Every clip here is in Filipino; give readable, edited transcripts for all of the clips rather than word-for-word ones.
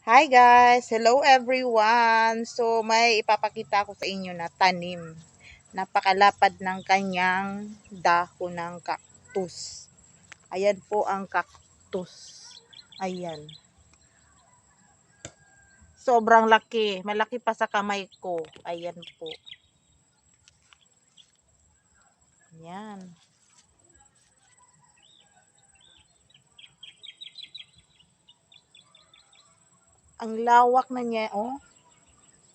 Hi guys! Hello everyone! So may ipapakita ko sa inyo na tanim. Napakalapad ng kanyang dahon ng cactus. Ayan po ang cactus. Ayan. Sobrang laki. Malaki pa sa kamay ko. Ayan po. Ayan. Ang lawak na niya, oh.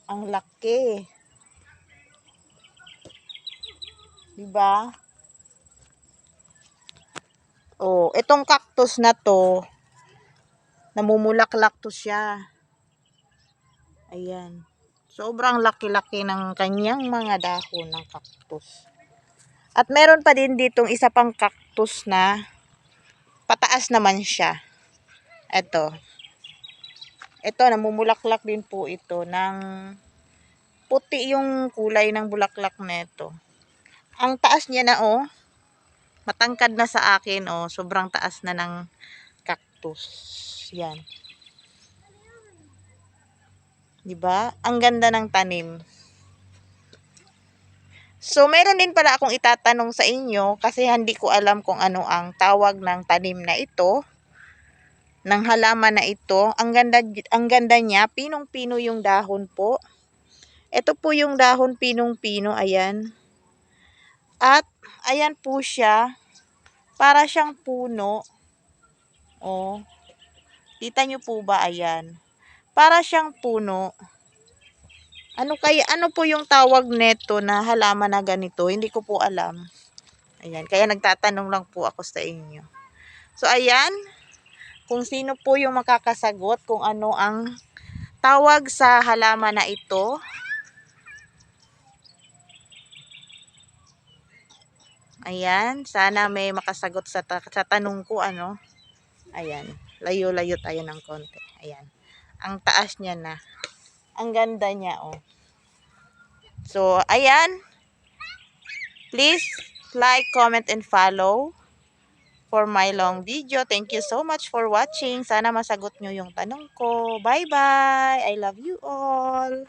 Ang laki. Diba? Oh, itong cactus na to, namumulaklak to siya. Ayan. Sobrang laki-laki ng kanyang mga dahon ng cactus. At meron pa din ditong isa pang cactus na pataas naman siya. Ito. Ito, namumulaklak din po ito ng puti yung kulay ng bulaklak nito. Ang taas niya na, oh. Matangkad na sa akin, oh. Sobrang taas na ng cactus. Yan. Diba? Ang ganda ng tanim. So, meron din pala akong itatanong sa inyo kasi hindi ko alam kung ano ang tawag ng tanim na ito, ng halaman na ito. Ang ganda niya, pinong-pino yung dahon po. Ito po yung dahon pinong-pino, ayan. At, ayan po siya, para siyang puno. Oh, kita nyo po ba, ayan. Para siyang puno. Ano po yung tawag neto na halaman na ganito? Hindi ko po alam. Ayan, kaya nagtatanong lang po ako sa inyo. So, ayan, kung sino po yung makakasagot kung ano ang tawag sa halaman na ito. Ayan, sana may makasagot sa tanong ko, ano. Ayan, layo-layo tayo ng konti. Ayan, ang taas niya na. Ang ganda niya, oh. So, ayan, please like, comment, and follow for my long video. Thank you so much for watching. Sana masagot nyo yung tanong ko. Bye-bye! I love you all!